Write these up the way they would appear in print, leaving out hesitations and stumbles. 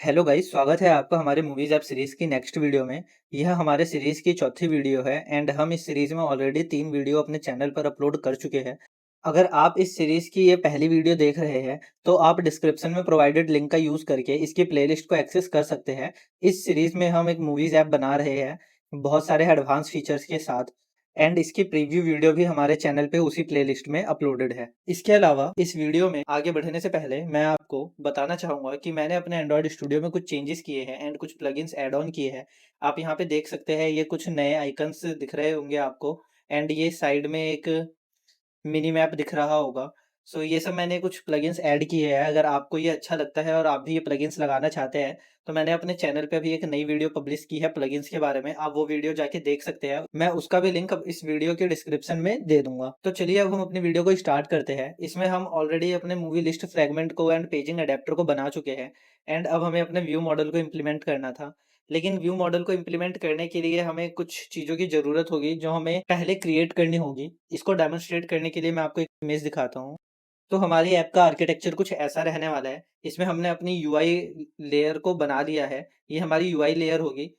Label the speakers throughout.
Speaker 1: Hello guys, स्वागत है आपका हमारे मूवीज़ ऐप सीरीज़ की नेक्स्ट वीडियो में। यह हमारे सीरीज़ की चौथी वीडियो है एंड हम इस सीरीज़ में ऑलरेडी 3 वीडियो अपने चैनल पर अपलोड कर चुके हैं। अगर आप इस सीरीज़ की ये पहली वीडियो देख रहे हैं, तो आप डिस्क्रिप्शन में प्रोवाइडेड लिंक का यूज़ करके इसकी प्लेलिस्ट को एक्सेस कर सकते हैं। इस सीरीज़ में हम एक मूवीज़ ऐप बना रहे हैं, बहुत सारे एडवांस फीचर्स के साथ एंड इसकी प्रीव्यू वीडियो भी हमारे चैनल पे उसी प्लेलिस्ट में अपलोडेड है। इसके अलावा इस वीडियो में आगे बढ़ने से पहले मैं आपको बताना चाहूँगा कि मैंने अपने एंड्रॉयड स्टूडियो में कुछ चेंजेस किए हैं एंड कुछ प्लगइन्स ऐड ऑन किए हैं। आप यहाँ पे देख सकते हैं, ये कुछ नए आइकन्स दिख रहे होंगे आपको एंड ये साइड में एक मिनी मैप दिख रहा होगा। सो ये सब मैंने कुछ प्लगइन्स ऐड किए हैं। अगर आपको ये अच्छा लगता है और आप भी ये प्लगइन्स लगाना चाहते हैं, तो मैंने अपने चैनल पे अभी एक नई वीडियो पब्लिश की है प्लगइन्स के बारे में। आप वो वीडियो जाके देख सकते हैं। मैं उसका भी लिंक अब इस वीडियो के डिस्क्रिप्शन में दे दूँगा। तो चलिए अब हम अपनी वीडियो को स्टार्ट करते हैं। इसमें हम ऑलरेडी अपने मूवी लिस्ट फ्रैगमेंट को एंड पेजिंग अडैप्टर को बना चुके हैं एंड अब हमें अपने व्यू मॉडल को इम्प्लीमेंट करना था। लेकिन व्यू मॉडल को इम्प्लीमेंट करने के लिए हमें कुछ चीज़ों की ज़रूरत होगी, जो हमें पहले क्रिएट करनी होगी। इसको डेमोन्स्ट्रेट करने के लिए मैं आपको एक इमेज दिखाता हूँ। तो हमारी ऐप का आर्किटेक्चर कुछ ऐसा रहने वाला है। इसमें हमने अपनी यूआई लेयर को बना लिया है। ये हमारी यूआई लेयर होगी।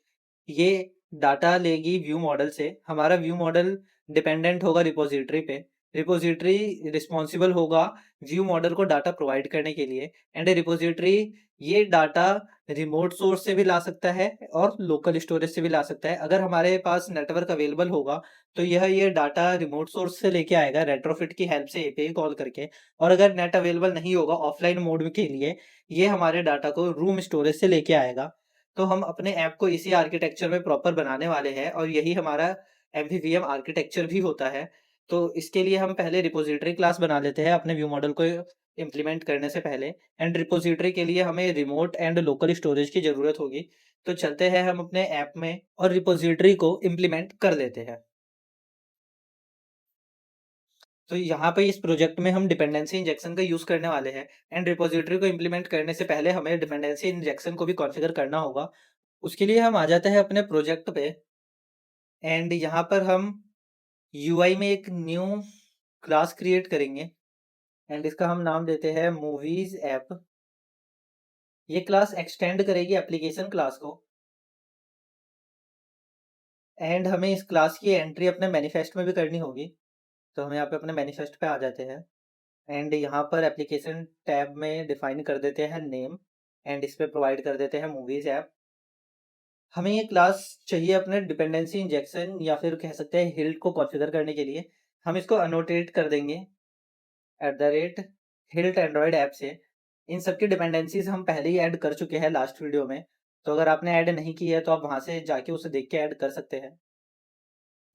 Speaker 1: ये डाटा लेगी व्यू मॉडल से। हमारा व्यू मॉडल डिपेंडेंट होगा रिपॉजिटरी पे। रिपॉजिटरी रिस्पॉन्सिबल होगा व्यू मॉडल को डाटा प्रोवाइड करने के लिए एंड रिपॉजिटरी ये डाटा रिमोट सोर्स से भी ला सकता है और लोकल स्टोरेज से भी ला सकता है। अगर हमारे पास नेटवर्क अवेलेबल होगा, तो ये डाटा रिमोट सोर्स से लेके आएगा रेट्रोफिट की हेल्प से एपीआई कॉल करके। और अगर नेट अवेलेबल नहीं होगा ऑफलाइन मोड के लिए, ये हमारे डाटा को रूम स्टोरेज से लेके आएगा। तो हम अपने ऐप को इसी आर्किटेक्चर में प्रॉपर बनाने वाले हैं और यही हमारा एमवीवीएम आर्किटेक्चर भी होता है। तो इसके लिए हम पहले रिपॉजिटरी क्लास बना लेते हैं अपने व्यू मॉडल को इम्प्लीमेंट करने से पहले एंड रिपॉजिटरी के लिए हमें रिमोट एंड लोकल स्टोरेज की ज़रूरत होगी। तो चलते हैं हम अपने ऐप में और रिपॉजिटरी को इम्प्लीमेंट कर लेते हैं। तो यहाँ पे इस प्रोजेक्ट में हम डिपेंडेंसी इंजेक्शन का यूज़ करने वाले हैं एंड रिपॉजिटरी को इम्प्लीमेंट करने से पहले हमें डिपेंडेंसी इंजेक्शन को भी कॉन्फ़िगर करना होगा। उसके लिए हम आ जाते हैं अपने प्रोजेक्ट पे एंड यहाँ पर हम यूआई में एक न्यू क्लास क्रिएट करेंगे एंड इसका हम नाम देते हैं मूवीज ऐप। ये क्लास एक्सटेंड करेगी एप्लीकेशन क्लास को एंड हमें इस क्लास की एंट्री अपने मैनिफेस्ट में भी करनी होगी। तो हम यहाँ पे अपने मैनिफेस्ट पे आ जाते हैं एंड यहाँ पर एप्लीकेशन टैब में डिफाइन कर देते हैं नेम एंड इस पे प्रोवाइड कर देते हैं मूवीज ऐप। हमें ये क्लास चाहिए अपने डिपेंडेंसी इंजेक्शन या फिर कह सकते हैं हिल्ट को कॉन्फ़िगर करने के लिए। हम इसको अनोटेट कर देंगे @हिल्ट एंड्रॉयड ऐप से। इन सब की डिपेंडेंसीज हम पहले ही ऐड कर चुके हैं लास्ट वीडियो में। तो अगर आपने ऐड नहीं की है, तो आप वहाँ से जाके उसे देख के ऐड कर सकते हैं।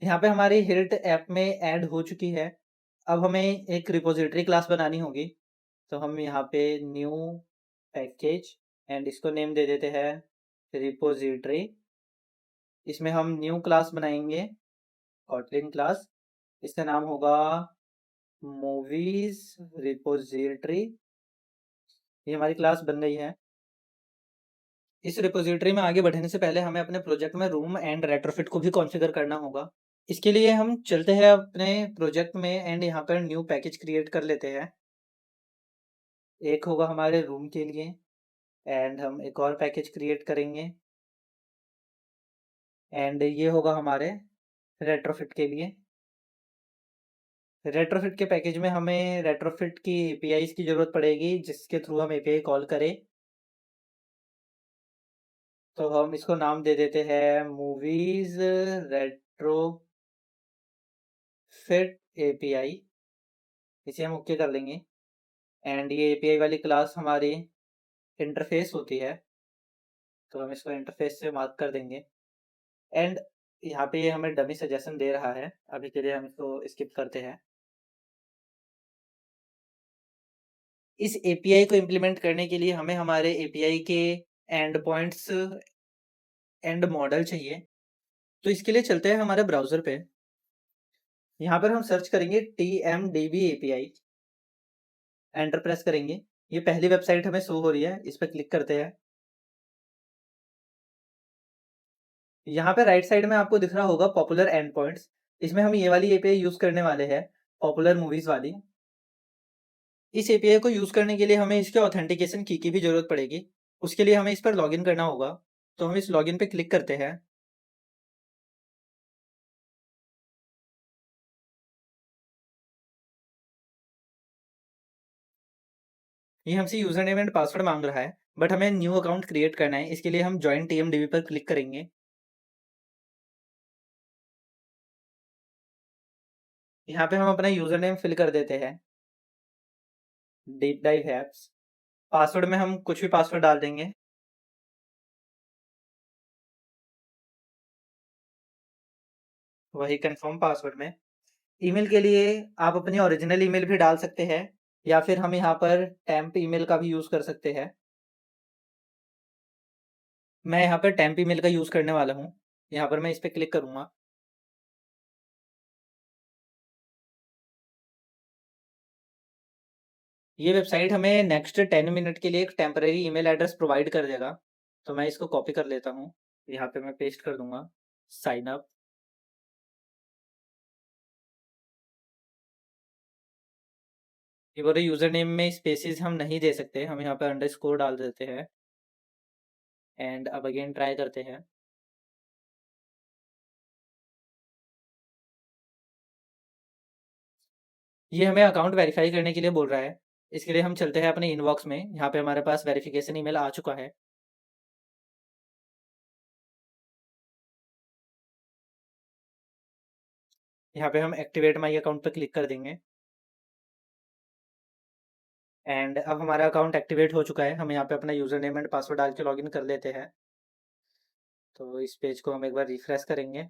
Speaker 1: यहाँ पे हमारी हिल्ट ऐप में ऐड हो चुकी है। अब हमें एक रिपॉजिटरी क्लास बनानी होगी। तो हम यहाँ पे न्यू पैकेज एंड इसको नेम दे देते हैं रिपॉजिटरी। इसमें हम न्यू क्लास बनाएंगे, कॉटलिन क्लास। इसका नाम होगा मूवीज रिपॉजिटरी। ये हमारी क्लास बन गई है। इस रिपॉजिटरी में आगे बढ़ने से पहले हमें अपने प्रोजेक्ट में रूम एंड रेट्रोफिट को भी कॉन्फ़िगर करना होगा। इसके लिए हम चलते हैं अपने प्रोजेक्ट में एंड यहाँ पर न्यू पैकेज क्रिएट कर लेते हैं। एक होगा हमारे रूम के लिए एंड हम एक और पैकेज क्रिएट करेंगे एंड ये होगा हमारे रेट्रोफिट के लिए। रेट्रोफिट के पैकेज में हमें रेट्रोफिट की एपीआईज की ज़रूरत पड़ेगी, जिसके थ्रू हम एपीआई कॉल करें। तो हम इसको नाम दे देते हैं मूवीज रेट्रोफिट एपीआई। इसे हम ओके कर लेंगे एंड ये एपीआई वाली क्लास हमारी इंटरफेस होती है। तो हम इसको इंटरफेस से मार्क कर देंगे एंड यहाँ पे ये हमें डमी सजेशन दे रहा है। अभी के लिए हम इसको स्किप करते हैं। इस एपीआई को इम्प्लीमेंट करने के लिए हमें हमारे एपीआई के एंड पॉइंट्स एंड मॉडल चाहिए। तो इसके लिए चलते हैं हमारे ब्राउज़र पे। यहाँ पर हम सर्च करेंगे TMDB एपीआई, एंटर प्रेस करेंगे। ये पहली वेबसाइट हमें शो हो रही है, इस पे क्लिक करते हैं। यहाँ पे राइट साइड में आपको दिख रहा होगा पॉपुलर एंड पॉइंट्स। इसमें हम ये वाली एपीआई यूज़ करने वाले हैं, पॉपुलर मूवीज़ वाली। इस एपीआई को यूज़ करने के लिए हमें इसके ऑथेंटिकेशन की भी ज़रूरत पड़ेगी। उसके लिए हमें इस पर लॉगिन करना होगा, तो हम इस लॉगिन पे क्लिक करते हैं। ये हमसे यूज़र नेम एंड पासवर्ड माँग रहा है, बट हमें न्यू अकाउंट क्रिएट करना है, इसके लिए हम जॉइन टीएमडीबी पर क्लिक करेंगे। यहाँ पे हम अपना यूज़र नेम फिल कर देते हैं, डीप डाइव ऐप्स। पासवर्ड में हम कुछ भी पासवर्ड डाल देंगे। वही कंफर्म पासवर्ड में। ईमेल के लिए आप अपनी ओरिजिनल ईमेल भी डाल सकते हैं, या फिर हम यहाँ पर टेम्प ईमेल का भी यूज़ कर सकते हैं। मैं यहाँ पर टेम्प ईमेल का यूज़ करने वाला हूँ। यहाँ पर मैं इस पे क्लिक करूँगा। ये वेबसाइट हमें नेक्स्ट 10 मिनट के लिए एक टेम्परेरी ईमेल एड्रेस प्रोवाइड कर देगा। तो मैं इसको कॉपी कर लेता हूँ। यहाँ पे मैं पेस्ट कर दूँगा, साइन अप। ये बोल रहे यूज़र नेम में स्पेसेस हम नहीं दे सकते, हम यहाँ पे अंडरस्कोर डाल देते हैं एंड अब अगेन ट्राई करते हैं। ये हमें अकाउंट वेरीफाई करने के लिए बोल रहा है। इसके लिए हम चलते हैं अपने इनबॉक्स में, यहाँ पे हमारे पास वेरिफिकेशन ईमेल आ चुका है। यहाँ पे हम एक्टिवेट माई अकाउंट पे क्लिक कर देंगे एंड अब हमारा अकाउंट एक्टिवेट हो चुका है। हम यहाँ पे अपना यूज़र नेम एंड पासवर्ड डाल के लॉगिन कर लेते हैं। तो इस पेज को हम एक बार रिफ्रेश करेंगे।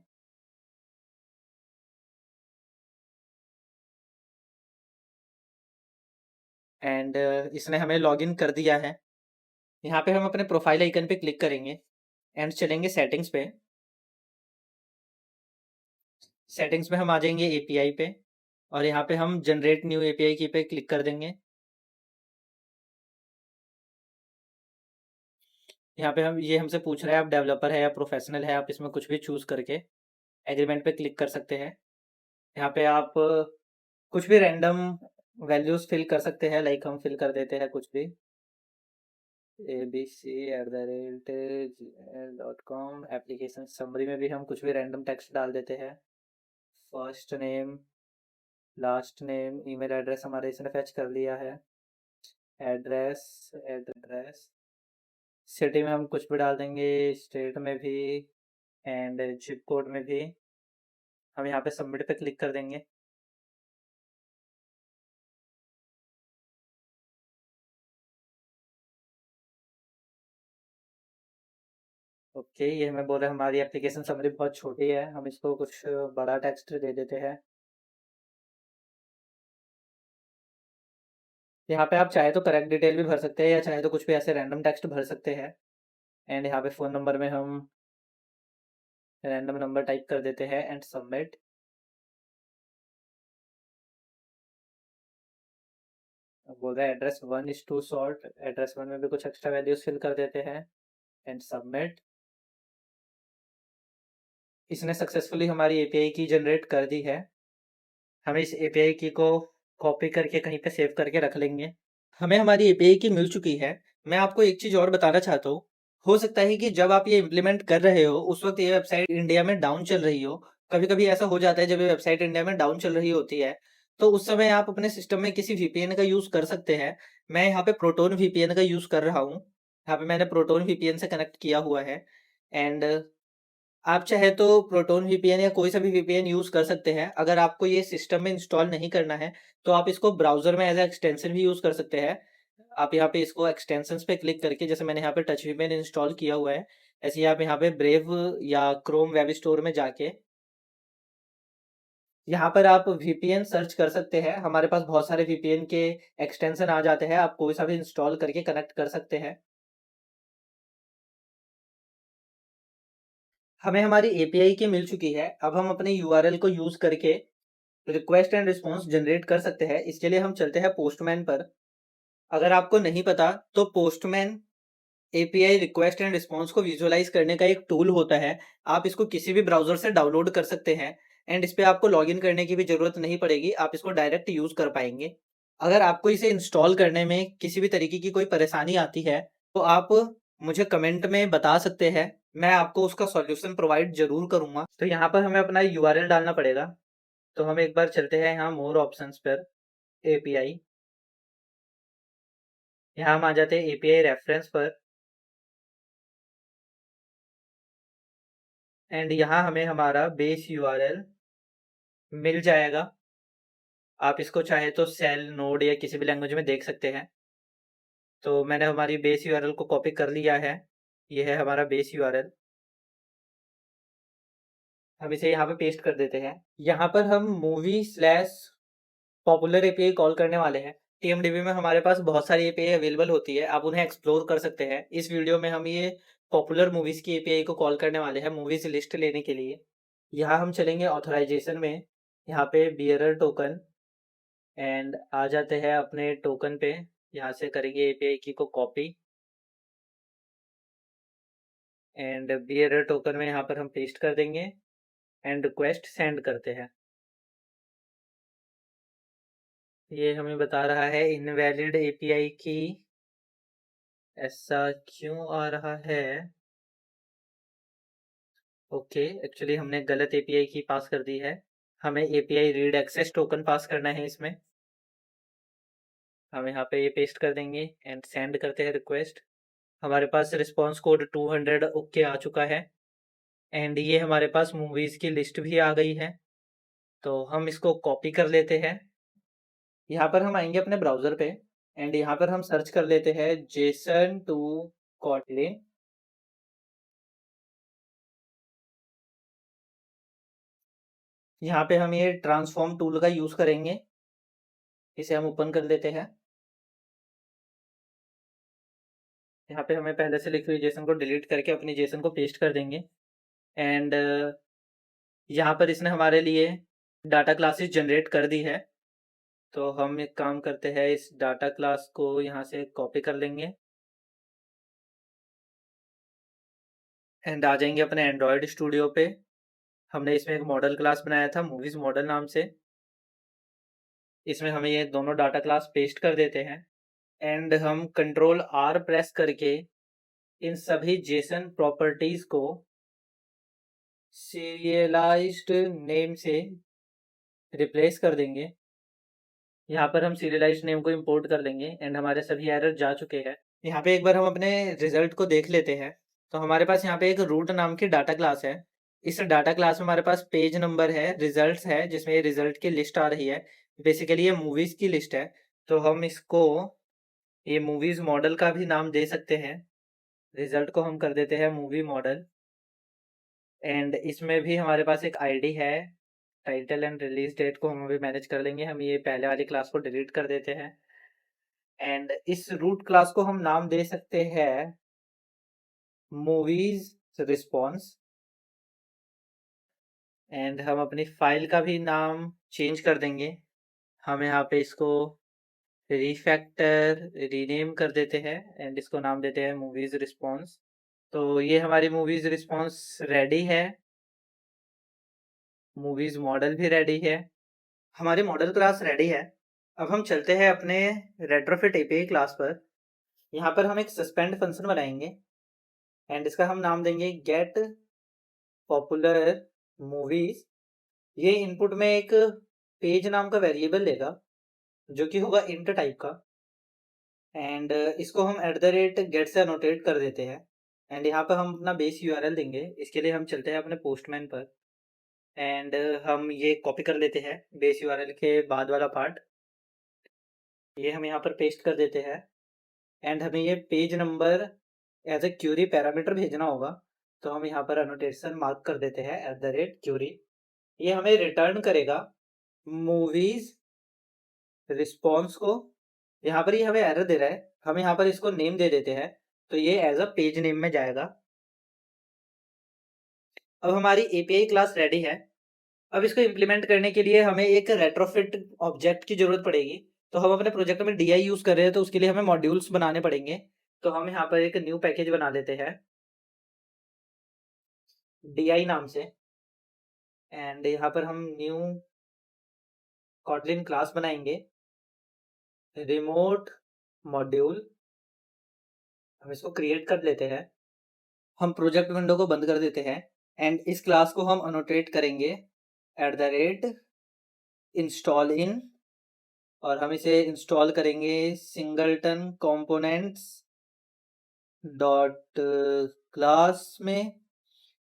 Speaker 1: एंड इसने हमें लॉगिन कर दिया है। यहाँ पे हम अपने प्रोफाइल आइकन पे क्लिक करेंगे एंड चलेंगे सेटिंग्स पे। सेटिंग्स में हम आ जाएंगे एपीआई पे और यहाँ पे हम जनरेट न्यू एपीआई की पे क्लिक कर देंगे। यहाँ पे हम ये हमसे पूछ रहा है आप डेवलपर है या प्रोफेशनल है, आप इसमें कुछ भी चूज़ करके एग्रीमेंट पे क्लिक कर सकते हैं। यहाँ पे आप कुछ भी रैंडम वैल्यूज़ फिल कर सकते हैं, लाइक हम फिल कर देते हैं कुछ भी abc@gmail.com। एप्लीकेशन समरी में भी हम कुछ भी रैंडम टेक्स्ट डाल देते हैं। First name, last name, email address हमारे इसने फैच कर लिया है। एड्रेस, एड्रेस सिटी में हम कुछ भी डाल देंगे, स्टेट में भी एंड जिप कोड में भी। हम यहाँ पे सबमिट पे क्लिक कर देंगे। ओके, ये हमें बोल रहे हैं हमारी एप्लीकेशन समरी बहुत छोटी है, हम इसको कुछ बड़ा टेक्स्ट दे देते हैं। यहाँ पे आप चाहे तो करेक्ट डिटेल भी भर सकते हैं या चाहे तो कुछ भी ऐसे रैंडम टेक्स्ट भर सकते हैं। एंड यहाँ पे फ़ोन नंबर में हम रैंडम नंबर टाइप कर देते हैं एंड सबमिट। बोल रहा है address 1 is too short, address 1 में भी कुछ एक्स्ट्रा वैल्यूज फिल कर देते हैं एंड सबमिट। इसने सक्सेसफुली हमारी एपीआई की जनरेट कर दी है। हम इस एपीआई की को कॉपी करके कहीं पे सेव करके रख लेंगे। हमें हमारी एपीआई की मिल चुकी है। मैं आपको एक चीज़ और बताना चाहता हूँ। हो सकता है कि जब आप ये इम्प्लीमेंट कर रहे हो उस वक्त ये वेबसाइट इंडिया में डाउन चल रही हो। कभी कभी ऐसा हो जाता है जब ये वेबसाइट इंडिया में डाउन चल रही होती है, तो उस समय आप अपने सिस्टम में किसी वीपीएन का यूज़ कर सकते हैं। मैं यहाँ पे प्रोटोन वीपीएन का यूज़ कर रहा हूँ। यहाँ पे मैंने प्रोटोन वीपीएन से कनेक्ट किया हुआ है एंड आप चाहे तो प्रोटोन वीपीएन या कोई सा भी वीपीएन यूज़ कर सकते हैं। अगर आपको ये सिस्टम में इंस्टॉल नहीं करना है, तो आप इसको ब्राउज़र में एज़ अ एक्सटेंशन भी यूज़ कर सकते हैं। आप यहाँ पे इसको एक्सटेंशंस पे क्लिक करके, जैसे मैंने यहाँ पे टच वीपीएन इंस्टॉल किया हुआ है, ऐसे ही आप यहाँ पे ब्रेव या क्रोम वेब स्टोर में जाके यहाँ पर आप वीपीएन सर्च कर सकते हैं। हमारे पास बहुत सारे वीपीएन के एक्सटेंशन आ जाते हैं, आप कोई सा भी इंस्टॉल करके कनेक्ट कर सकते हैं। हमें हमारी एपीआई की मिल चुकी है। अब हम अपने यूआरएल को यूज़ करके रिक्वेस्ट एंड रिस्पॉन्स जनरेट कर सकते हैं। इसके लिए हम चलते हैं पोस्टमैन पर। अगर आपको नहीं पता तो postman API request and response को विजुअलाइज करने का एक टूल होता है। आप इसको किसी भी ब्राउजर से डाउनलोड कर सकते हैं एंड इस पे आपको लॉगिन करने की भी जरूरत नहीं पड़ेगी, आप इसको डायरेक्ट यूज कर पाएंगे। अगर आपको इसे इंस्टॉल करने में किसी भी तरीके की कोई परेशानी आती है तो आप मुझे कमेंट में बता सकते हैं, मैं आपको उसका सॉल्यूशन प्रोवाइड ज़रूर करूँगा। तो यहाँ पर हमें अपना यूआरएल डालना पड़ेगा। तो हम एक बार चलते हैं यहाँ मोर ऑप्शंस पर, एपीआई। यहाँ हम आ जाते हैं एपीआई रेफरेंस पर, एंड यहाँ हमें हमारा बेस यूआरएल मिल जाएगा। आप इसको चाहे तो सेल, नोड या किसी भी लैंग्वेज में देख सकते हैं। तो मैंने हमारी बेस यूआरएल को कॉपी कर लिया है। ये है हमारा बेस यूआरएल। हम इसे यहाँ पे पेस्ट कर देते हैं। यहाँ पर हम movie slash popular API call करने वाले हैं। टीएमडीबी में हमारे पास बहुत सारी एपीआई अवेलेबल होती है, आप उन्हें एक्सप्लोर कर सकते हैं। इस वीडियो में हम ये पॉपुलर मूवीज की एपीआई को कॉल करने वाले हैं मूवीज लिस्ट लेने के लिए। यहाँ हम चलेंगे ऑथराइजेशन में, यहाँ पे बियरर टोकन, एंड आ जाते हैं अपने टोकन पे। यहाँ से करेंगे एपीआई की को कॉपी, एंड बियरर टोकन में यहाँ पर हम पेस्ट कर देंगे एंड रिक्वेस्ट सेंड करते हैं। ये हमें बता रहा है इनवैलिड एपीआई की। ऐसा क्यों आ रहा है? ओके, एक्चुअली हमने गलत एपीआई की पास कर दी है। हमें एपीआई रीड एक्सेस टोकन पास करना है इसमें। हम यहाँ पे ये पेस्ट कर देंगे एंड सेंड करते हैं रिक्वेस्ट। हमारे पास रिस्पॉन्स कोड 200 ओके आ चुका है, एंड ये हमारे पास मूवीज की लिस्ट भी आ गई है। तो हम इसको कॉपी कर लेते हैं। यहाँ पर हम आएंगे अपने ब्राउजर पे, एंड यहाँ पर हम सर्च कर लेते हैं जेसन टू कॉटलिन। यहाँ पे हम ये ट्रांसफॉर्म टूल का यूज करेंगे। इसे हम ओपन कर लेते हैं। यहाँ पे हमें पहले से लिखी हुई जेसन को डिलीट करके अपनी जेसन को पेस्ट कर देंगे, एंड यहाँ पर इसने हमारे लिए डाटा क्लासेस जनरेट कर दी है। तो हम एक काम करते हैं, इस डाटा क्लास को यहाँ से कॉपी कर लेंगे एंड आ जाएंगे अपने एंड्रॉयड स्टूडियो पे। हमने इसमें एक मॉडल क्लास बनाया था मूवीज मॉडल नाम से। इसमें हमें ये दोनों डाटा क्लास पेस्ट कर देते हैं, एंड हम कंट्रोल आर प्रेस करके इन सभी जेसन प्रॉपर्टीज को सीरियलाइज्ड नेम से रिप्लेस कर देंगे। यहाँ पर हम सीरियलाइज्ड नेम को इंपोर्ट कर लेंगे, एंड हमारे सभी एरर जा चुके हैं। यहाँ पे एक बार हम अपने रिजल्ट को देख लेते हैं। तो हमारे पास यहाँ पे एक रूट नाम की डाटा क्लास है। इस डाटा क्लास में हमारे पास पेज नंबर है, रिजल्ट्स है, जिसमें ये रिजल्ट की लिस्ट आ रही है। बेसिकली ये मूवीज की लिस्ट है। तो हम इसको ये मूवीज मॉडल का भी नाम दे सकते हैं। रिजल्ट को हम कर देते हैं मूवी मॉडल, एंड इसमें भी हमारे पास एक आईडी है। टाइटल एंड रिलीज डेट को हम अभी मैनेज कर लेंगे। हम ये पहले वाली क्लास को डिलीट कर देते हैं, एंड इस रूट क्लास को हम नाम दे सकते हैं मूवीज रिस्पॉन्स, एंड हम अपनी फाइल का भी नाम चेंज कर देंगे। हम यहाँ पे इसको रीफैक्टर रीनेम कर देते हैं, एंड इसको नाम देते हैं मूवीज रिस्पॉन्स। तो ये हमारी मूवीज रिस्पॉन्स रेडी है। मूवीज मॉडल भी रेडी है। हमारी मॉडल क्लास रेडी है। अब हम चलते हैं अपने रेट्रोफिट एपीआई क्लास पर। यहाँ पर हम एक सस्पेंड फंक्शन बनाएंगे, एंड इसका हम नाम देंगे गेट पॉपुलर मूवीज। ये इनपुट में एक पेज नाम का वेरिएबल लेगा, जो कि होगा इंट टाइप का, एंड इसको हम @get से अनोटेट कर देते हैं। एंड यहाँ पर हम अपना बेस यूआरएल देंगे। इसके लिए हम चलते हैं अपने पोस्टमैन पर, एंड हम ये कॉपी कर लेते हैं बेस यूआरएल के बाद वाला पार्ट। ये हम यहाँ पर पेस्ट कर देते हैं, एंड हमें ये page number as a query parameter भेजना होगा। तो हम यहाँ पर अनोटेशन मार्क कर देते हैं @क्यूरी। ये हमें रिटर्न करेगा मूवीज रिस्पॉन्स को। यहाँ पर ये हमें एरर दे रहा है, हम यहाँ पर इसको नेम दे देते हैं। तो ये एज अ पेज नेम में जाएगा। अब हमारी एपीआई क्लास रेडी है। अब इसको इम्प्लीमेंट करने के लिए हमें एक रेट्रोफिट ऑब्जेक्ट की जरूरत पड़ेगी। तो हम अपने प्रोजेक्ट में डीआई यूज कर रहे हैं, तो उसके लिए हमें मॉड्यूल्स बनाने पड़ेंगे। तो हम यहाँ पर एक न्यू पैकेज बना देते हैं डीआई नाम से, एंड यहाँ पर हम न्यू कॉटलिन क्लास बनाएंगे रिमोट मॉड्यूल। हम इसको क्रिएट कर लेते हैं। हम प्रोजेक्ट विंडो को बंद कर देते हैं एंड इस क्लास को हम अनोटेट करेंगे इंस्टॉल इन, और हम इसे इंस्टॉल करेंगे सिंगलटन कंपोनेंट्स डॉट क्लास में,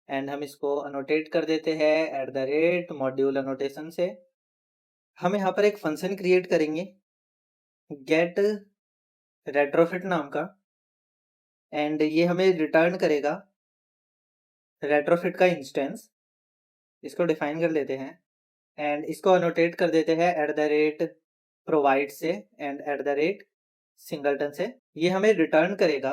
Speaker 1: एंड हम इसको अनोटेट कर देते हैं मॉड्यूल अनोटेशन से। हम यहाँ पर एक फंक्शन क्रिएट करेंगे गेट रेट्रोफिट नाम का, एंड ये हमें रिटर्न करेगा रेट्रोफिट का इंस्टेंस। इसको डिफाइन कर लेते हैं एंड इसको अनोटेट कर देते हैं प्रोवाइड से एंड सिंगलटन से। ये हमें रिटर्न करेगा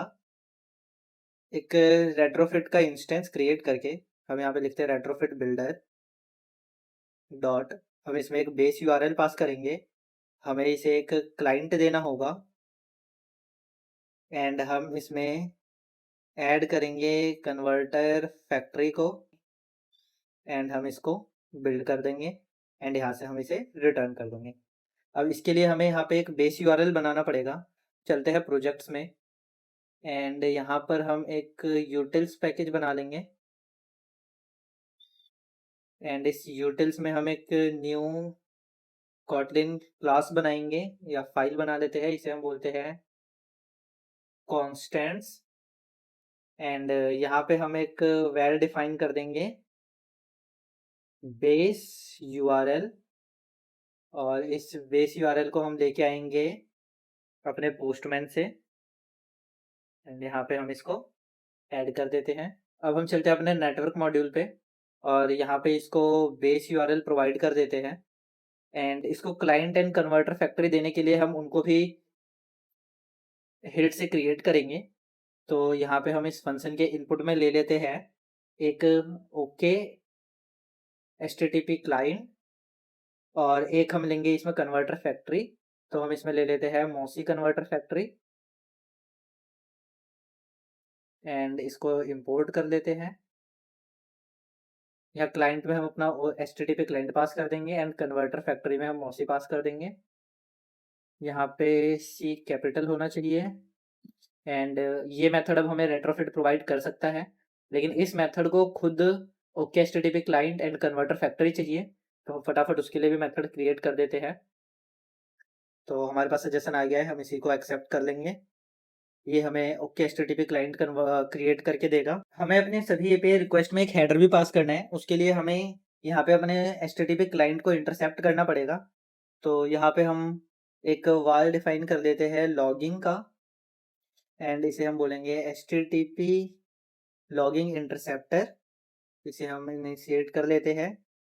Speaker 1: एक रेट्रोफिट का इंस्टेंस क्रिएट करके। हम यहाँ पे लिखते हैं रेट्रोफिट बिल्डर डॉट, हम इसमें एक बेस यूआरएल पास करेंगे। हमें इसे एक क्लाइंट देना होगा एंड हम इसमें ऐड करेंगे कन्वर्टर फैक्ट्री को, एंड हम इसको बिल्ड कर देंगे एंड यहाँ से हम इसे रिटर्न कर देंगे। अब इसके लिए हमें यहाँ पे एक बेस यूआरएल बनाना पड़ेगा। चलते हैं प्रोजेक्ट्स में एंड यहाँ पर हम एक यूटिल्स पैकेज बना लेंगे एंड इस यूटिल्स में हम एक न्यू कॉटलिन क्लास बनाएंगे या फाइल बना लेते हैं। इसे हम बोलते हैं कॉन्स्टेंट्स, एंड यहाँ पे हम एक वेल डिफाइन कर देंगे बेस यूआरएल, और इस बेस यूआरएल को हम लेके आएंगे अपने पोस्टमैन से एंड यहाँ पे हम इसको ऐड कर देते हैं। अब हम चलते हैं अपने नेटवर्क मॉड्यूल पे और यहाँ पे इसको बेस यूआरएल प्रोवाइड कर देते हैं एंड इसको क्लाइंट एंड कन्वर्टर फैक्ट्री देने के लिए हम उनको भी हेड से क्रिएट करेंगे। तो यहाँ पे हम इस फंक्शन के इनपुट में ले लेते हैं एक ओके एचटीटीपी क्लाइंट, और एक हम लेंगे इसमें कन्वर्टर फैक्ट्री। तो हम इसमें ले लेते हैं मॉसी कन्वर्टर फैक्ट्री एंड इसको इंपोर्ट कर लेते हैं। यहाँ क्लाइंट में हम अपना एचटीटीपी क्लाइंट पास कर देंगे एंड कन्वर्टर फैक्ट्री में हम मॉसी पास कर देंगे। यहाँ पे सी कैपिटल होना चाहिए एंड ये मेथड अब हमें रेट्रोफिट प्रोवाइड कर सकता है, लेकिन इस मेथड को खुद okay HTTP client and converter factory चाहिए, तो हम फटाफट उसके लिए भी मेथड क्रिएट कर देते हैं। तो हमारे पास सजेशन आ गया है, हम इसी को एक्सेप्ट कर लेंगे। ये हमें ओके एचटीटीपी क्लाइंट क्रिएट करके देगा। हमें अपने सभी एपीआई रिक्वेस्ट में एक हेडर भी पास करना है। उसके लिए हमें यहाँ पे अपने एचटीटीपी क्लाइंट को इंटरसेप्ट करना पड़ेगा। तो यहाँ पे हम एक वाल डिफाइन कर देते हैं लॉगिंग का एंड इसे हम बोलेंगे एचटीटीपी लॉगिंग इंटरसेप्टर। इसे हम इनिशिएट कर लेते हैं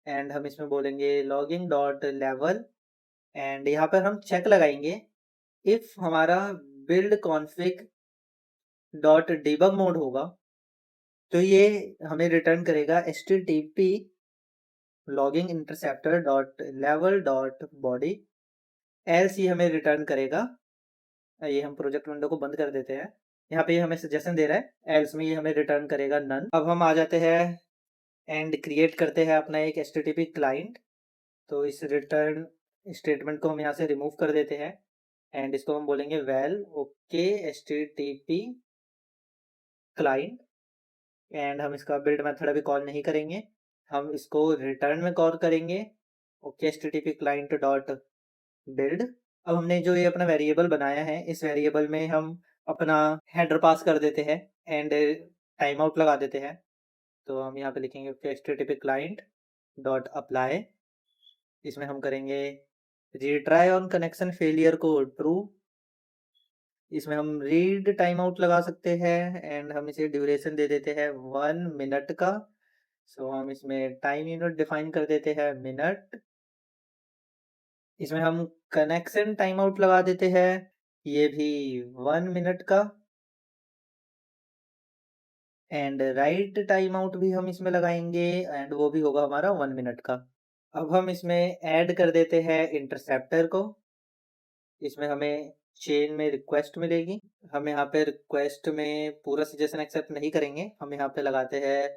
Speaker 1: एंड हम इसमें बोलेंगे लॉगिंग डॉट लेवल, एंड यहाँ पर हम चेक लगाएंगे इफ हमारा build config dot debug mode होगा तो ये हमें रिटर्न करेगा HTTP logging interceptor dot level dot body, else ये हमें रिटर्न करेगा। ये हम प्रोजेक्ट विंडो को बंद कर देते हैं। यहाँ पे ये हमें सजेशन दे रहा है एल्स में ये हमें रिटर्न करेगा नन। अब हम आ जाते हैं एंड क्रिएट करते हैं अपना एक एचटीटीपी क्लाइंट। तो इस रिटर्न स्टेटमेंट को हम यहाँ से रिमूव कर देते हैं एंड इसको हम बोलेंगे well okay HTTP client, and हम इसका बिल्ड मेथड अभी कॉल नहीं करेंगे, हम इसको रिटर्न में कॉल करेंगे okay HTTP client dot build. अब हमने जो ये अपना वेरिएबल बनाया है इस वेरिएबल में हम अपना हेडर पास कर देते हैं एंड टाइम आउट लगा देते हैं। तो हम यहाँ पे लिखेंगे एचटीटीपी क्लाइंट डॉट अप्लाई, इसमें हम करेंगे रिट्राई ऑन कनेक्शन फेलियर को ट्रू। इसमें हम रीड टाइम आउट लगा सकते हैं एंड हम इसे ड्यूरेशन दे देते हैं 1 मिनट का। सो हम इसमें टाइम यूनिट डिफाइन कर देते हैं मिनट। इसमें हम कनेक्शन टाइम आउट लगा देते हैं, ये भी 1 मिनट का, एंड राइट टाइम आउट भी हम इसमें लगाएंगे एंड वो भी होगा हमारा 1 मिनट का। अब हम इसमें ऐड कर देते हैं इंटरसेप्टर को। इसमें हमें चेन में रिक्वेस्ट मिलेगी। हम यहाँ पे रिक्वेस्ट में पूरा सजेशन एक्सेप्ट नहीं करेंगे, हम यहाँ पे लगाते हैं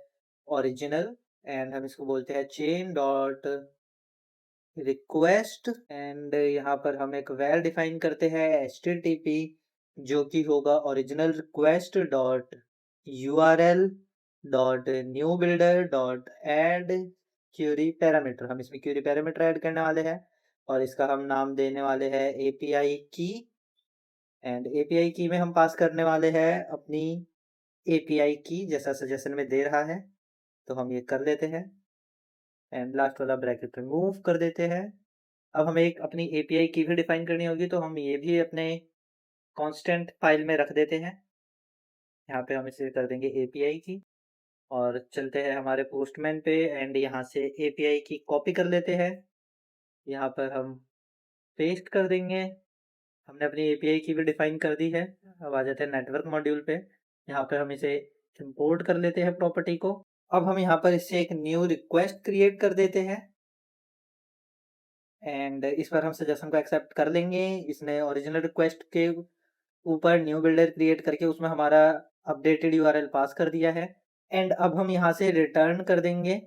Speaker 1: ओरिजिनल एंड हम इसको बोलते हैं चेन डॉट रिक्वेस्ट, एंड यहाँ पर हम एक वेल डिफाइन करते हैं एचटीटीपी जो कि होगा original request dot URL dot new builder dot add query parameter. हम इसमें क्यूरी पैरामीटर ऐड करने वाले हैं और इसका हम नाम देने वाले हैं एपीआई की। एंड एपीआई की में हम पास करने वाले हैं अपनी एपीआई की, जैसा सजेशन में दे रहा है, तो हम ये कर लेते हैं एंड लास्ट वाला ब्रैकेट रिमूव कर देते हैं। अब हमें एक अपनी एपीआई की भी डिफाइन करनी होगी, तो हम ये भी अपने कांस्टेंट फाइल में रख देते हैं। यहाँ पे हम इसे कर देंगे एपीआई की और चलते हैं हमारे पोस्टमैन पे एंड यहाँ से एपीआई की कॉपी कर लेते हैं। यहाँ पर हम पेस्ट कर देंगे। हमने अपनी एपीआई की भी डिफाइन कर दी है। अब आ जाते हैं नेटवर्क मॉड्यूल पे। यहाँ पे हम इसे इंपोर्ट कर लेते हैं प्रॉपर्टी को। अब हम यहाँ पर इससे एक न्यू रिक्वेस्ट क्रिएट कर देते हैं एंड इस पर हम सजेशन को एक्सेप्ट कर लेंगे। इसने ओरिजिनल रिक्वेस्ट के ऊपर न्यू बिल्डर क्रिएट करके उसमें हमारा अपडेटेड यूआरएल पास कर दिया है एंड अब हम यहाँ से रिटर्न कर देंगे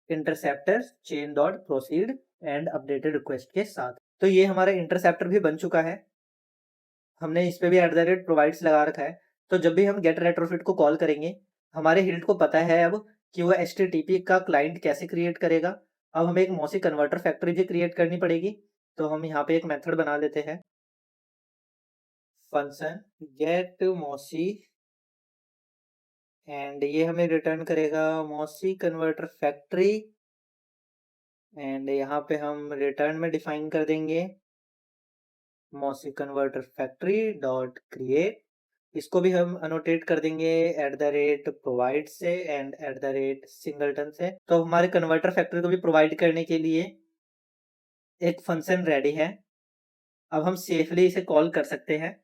Speaker 1: interceptor chain dot proceed and updated request के साथ। तो ये हमारा इंटरसेप्टर भी बन चुका है। हमने इस पे भी @provides लगा रखा है, तो जब भी हम गेट रेट्रोफिट को कॉल करेंगे, हमारे हिल्ट को पता है अब कि वो एचटीटीपी का क्लाइंट कैसे क्रिएट करेगा। अब हमें एक मॉसी कन्वर्टर फैक्ट्री भी क्रिएट करनी पड़ेगी, तो हम यहाँ पे एक मेथड बना लेते हैं, फंक्शन गेट मॉसी, एंड ये हमें रिटर्न करेगा मॉसी कन्वर्टर फैक्ट्री एंड यहाँ पे हम रिटर्न में डिफाइन कर देंगे mossy converter factory dot create. इसको भी हम अनोटेट कर देंगे @provide से एंड @singleton से। तो हमारे कन्वर्टर फैक्ट्री को भी प्रोवाइड करने के लिए एक फंक्शन रेडी है। अब हम सेफली इसे कॉल कर सकते हैं।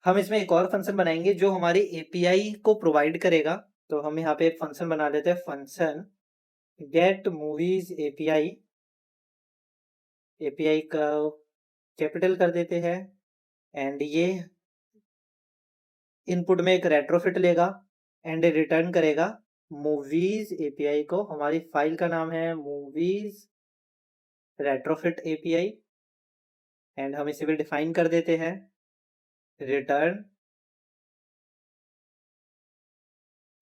Speaker 1: हम इसमें एक और फंक्शन बनाएंगे जो हमारी एपीआई को प्रोवाइड करेगा। तो हम यहाँ पे एक फंक्शन बना लेते हैं, function get movies API. API का कैपिटल कर देते हैं एंड ये इनपुट में एक रेट्रोफिट लेगा एंड रिटर्न करेगा मूवीज एपीआई को। हमारी फाइल का नाम है मूवीज रेट्रोफिट एपीआई एंड हम इसे भी डिफाइन कर देते हैं return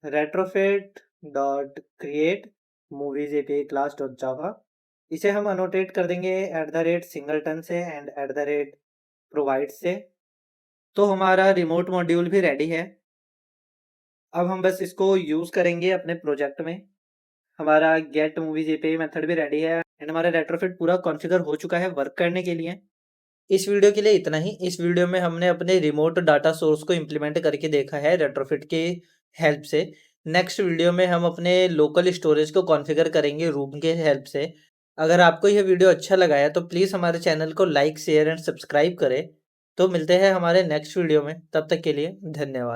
Speaker 1: retrofit dot create movies API class dot जावा। इसे हम अनोटेट कर देंगे @singleton से एंड @provide से। तो हमारा रिमोट मॉड्यूल भी रेडी है। अब हम बस इसको यूज करेंगे अपने प्रोजेक्ट में। हमारा गेट मूवीज एपीआई मेथड भी रेडी है एंड हमारा रेट्रोफिट पूरा कॉन्फ़िगर हो चुका है वर्क करने के लिए। इस वीडियो के लिए इतना ही। इस वीडियो में हमने अपने रिमोट डाटा सोर्स को इम्प्लीमेंट करके देखा है रेट्रोफिट के हेल्प से। नेक्स्ट वीडियो में हम अपने लोकल स्टोरेज को कॉन्फ़िगर करेंगे रूम के हेल्प से। अगर आपको यह वीडियो अच्छा लगा है तो प्लीज़ हमारे चैनल को लाइक शेयर एंड सब्सक्राइब करें। तो मिलते हैं हमारे नेक्स्ट वीडियो में, तब तक के लिए धन्यवाद।